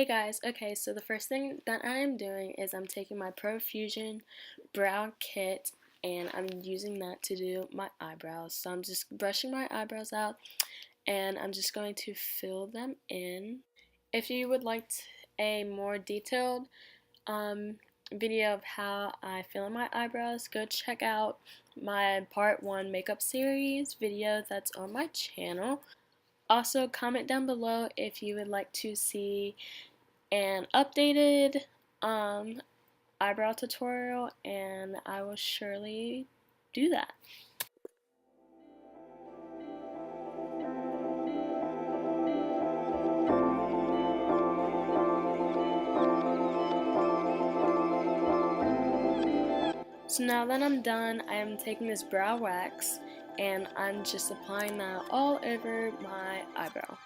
Hey guys, okay, so the first thing that I'm doing is I'm taking my Profusion brow kit and I'm using that to do my eyebrows. So I'm just brushing my eyebrows out and I'm just going to fill them in. If you would like a more detailed video of how I fill in my eyebrows, go check out my part 1 makeup series video that's on my channel. Also, comment down below if you would like to see an updated eyebrow tutorial, and I will surely do that. So now that I'm done, I am taking this brow wax and I'm just applying that all over my eyebrow.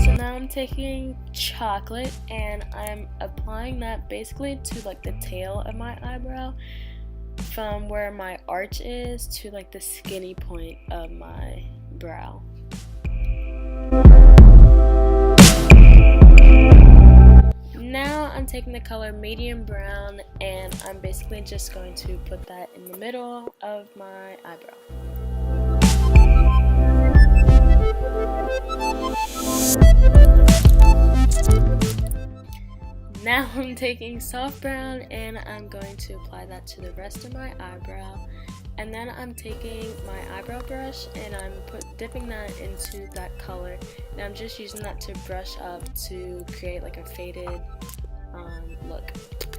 So now I'm taking chocolate and I'm applying that basically to like the tail of my eyebrow, from where my arch is to like the skinny point of my brow. Now I'm taking the color medium brown and I'm basically just going to put that in the middle of my eyebrow. Now I'm taking soft brown and I'm going to apply that to the rest of my eyebrow. And then I'm taking my eyebrow brush and I'm dipping that into that color. And I'm just using that to brush up to create like a faded look.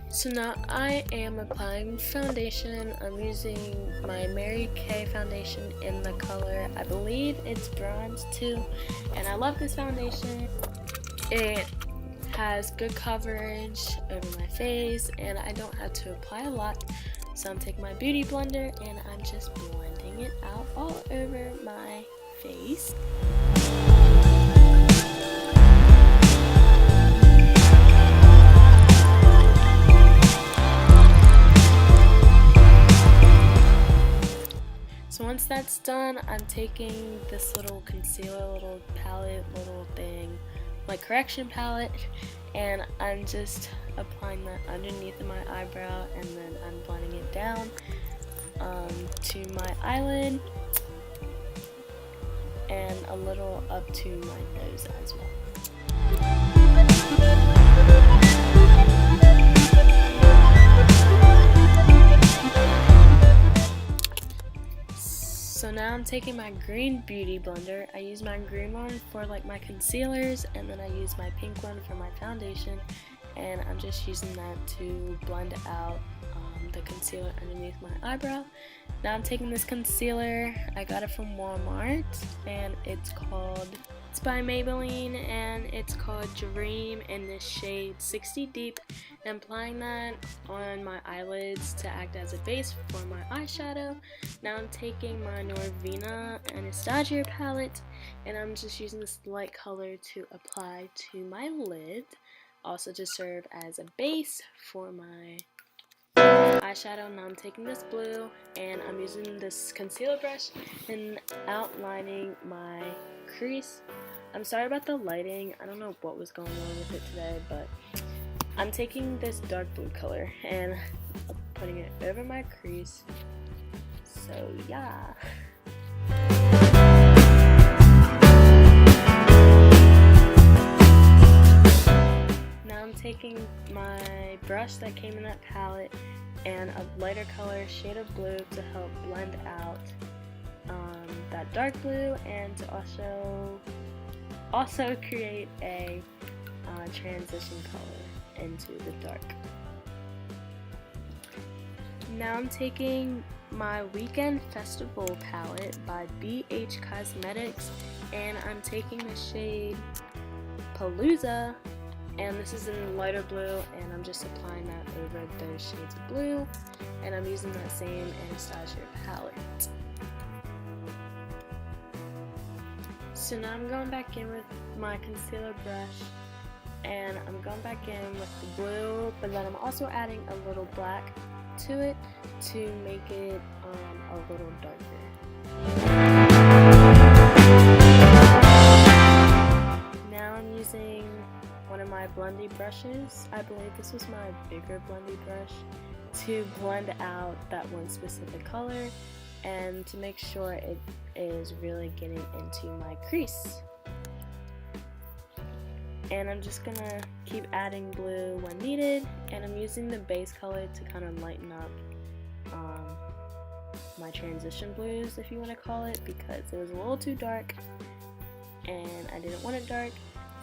So now I am applying foundation. I'm using my Mary Kay foundation in the color, I believe it's bronze 2. And I love this foundation. It has good coverage over my face and I don't have to apply a lot. So I'm taking my beauty blender and I'm just blending it out all over my face. So once that's done, I'm taking this little concealer, little palette, little thing, like correction palette, and I'm just applying that underneath of my eyebrow and then I'm blending it down to my eyelid and a little up to my nose as well. So now I'm taking my green beauty blender. I use my green one for like my concealers and then I use my pink one for my foundation, and I'm just using that to blend out the concealer underneath my eyebrow. Now I'm taking this concealer, I got it from Walmart and it's by Maybelline and it's called Dream in the shade 60 Deep. And I'm applying that on my eyelids to act as a base for my eyeshadow. Now I'm taking my Norvina Anastasia palette and I'm just using this light color to apply to my lid, also to serve as a base for my eyeshadow. Now I'm taking this blue and I'm using this concealer brush and outlining my crease. I'm sorry about the lighting, I don't know what was going on with it today, but I'm taking this dark blue color and putting it over my crease. So yeah. Now I'm taking my brush that came in that palette and a lighter color, shade of blue, to help blend out that dark blue and to also create a transition color into the dark. Now I'm taking my Weekend Festival palette by BH Cosmetics and I'm taking the shade Palooza, and this is in lighter blue, and I'm just applying that over those shades of blue, and I'm using that same Anastasia palette. So now I'm going back in with my concealer brush and I'm going back in with the blue, but then I'm also adding a little black to it to make it a little darker. one of my blendy brushes. I believe this was my bigger blendy brush, to blend out that one specific color and to make sure it is really getting into my crease. And I'm just gonna keep adding blue when needed, and I'm using the base color to kind of lighten up my transition blues, if you want to call it, because it was a little too dark and I didn't want it dark.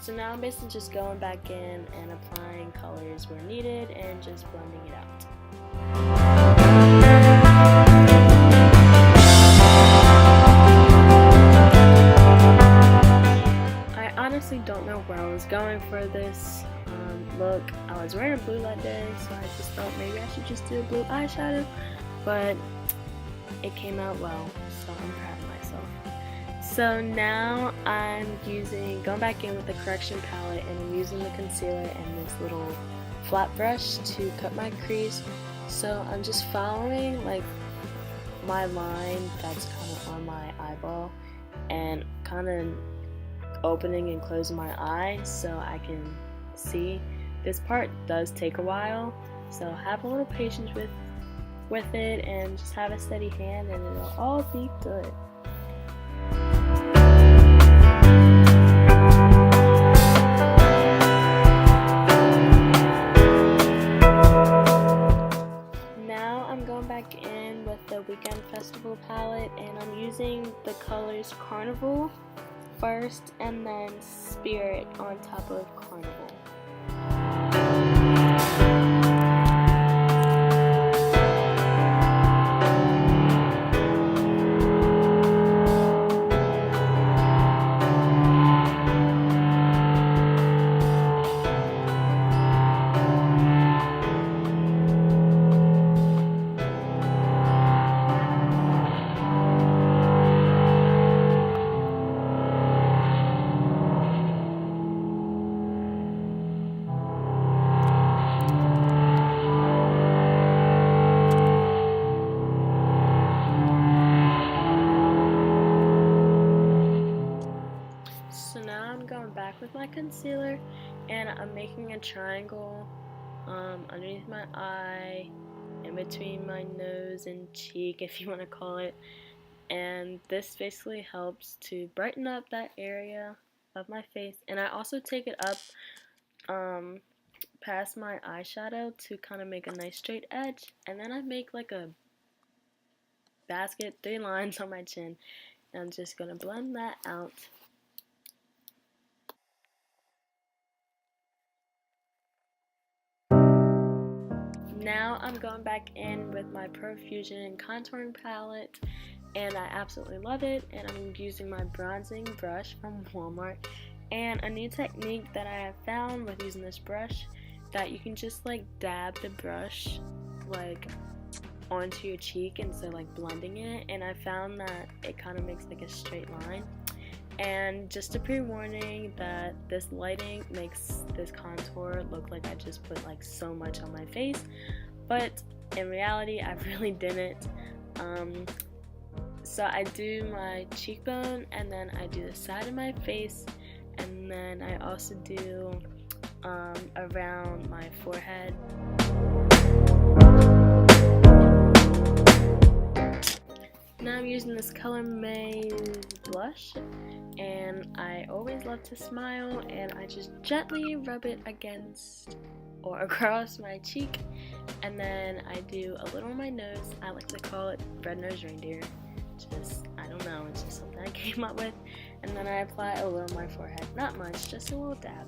So now I'm basically just going back in and applying colors where needed and just blending it out. I honestly don't know where I was going for this look. I was wearing blue that day, so I just thought maybe I should just do a blue eyeshadow, but it came out well, so I'm proud of myself. So now I'm going back in with the correction palette, and I'm using the concealer and this little flat brush to cut my crease. So I'm just following like my line that's kind of on my eyeball and kind of opening and closing my eye so I can see. This part does take a while, so have a little patience with it and just have a steady hand and it'll all be good. Now I'm going back in with the Weekend Festival palette, and I'm using the colors Carnival first and then Spirit on top of Carnival. So now I'm going back with my concealer and I'm making a triangle underneath my eye, in between my nose and cheek, if you want to call it. And this basically helps to brighten up that area of my face. And I also take it up past my eyeshadow to kind of make a nice straight edge. And then I make like a basket, 3 lines on my chin. And I'm just going to blend that out. Now I'm going back in with my Profusion contouring palette, and I absolutely love it. And I'm using my bronzing brush from Walmart, and a new technique that I have found with using this brush, that you can just like dab the brush like onto your cheek instead of like blending it, and I found that it kind of makes like a straight line. And just a pre-warning that this lighting makes this contour look like I just put like so much on my face, but in reality I really didn't. So I do my cheekbone, and then I do the side of my face, and then I also do around my forehead. Now I'm using this Color Maze blush, and I always love to smile, and I just gently rub it against or across my cheek, and then I do a little on my nose. I like to call it red-nosed reindeer. Just, I don't know, it's just something I came up with. And then I apply a little on my forehead. Not much, just a little dab.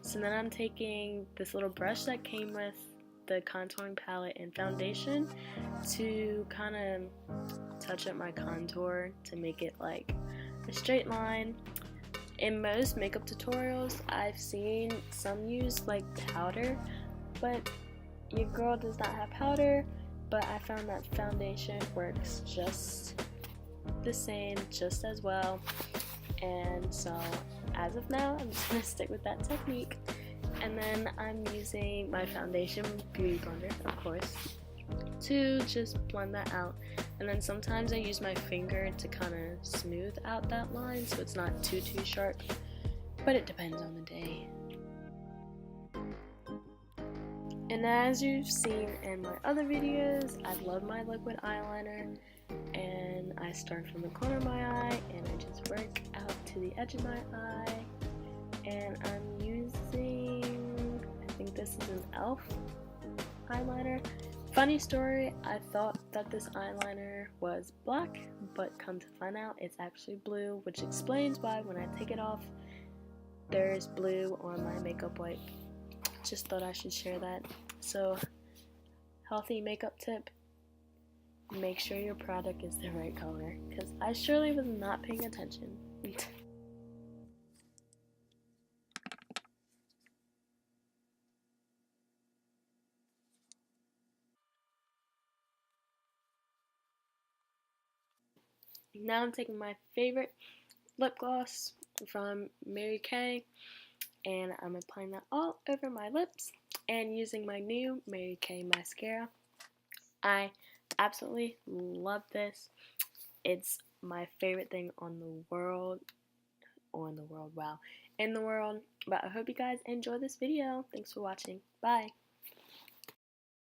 So then I'm taking this little brush that came with the contouring palette and foundation to kind of touch up my contour to make it like a straight line. In most makeup tutorials, I've seen some use like powder, but your girl does not have powder. But I found that foundation works just the same, just as well. And so as of now, I'm just gonna stick with that technique. And then I'm using my foundation beauty blender, of course, to just blend that out. And then sometimes I use my finger to kind of smooth out that line so it's not too sharp, but it depends on the day. And as you've seen in my other videos, I love my liquid eyeliner, and I start from the corner of my eye and I just work out to the edge of my eye. And I'm using, I think this is an e.l.f. eyeliner. Funny story, I thought that this eyeliner was black, but come to find out it's actually blue, which explains why when I take it off there's blue on my makeup wipe. Just thought I should share that. So, healthy makeup tip, make sure your product is the right color, because I surely was not paying attention. Now I'm taking my favorite lip gloss from Mary Kay, and I'm applying that all over my lips and using my new Mary Kay mascara. I absolutely love this. It's my favorite thing on the world, wow, in the world. But I hope you guys enjoy this video. Thanks for watching. Bye.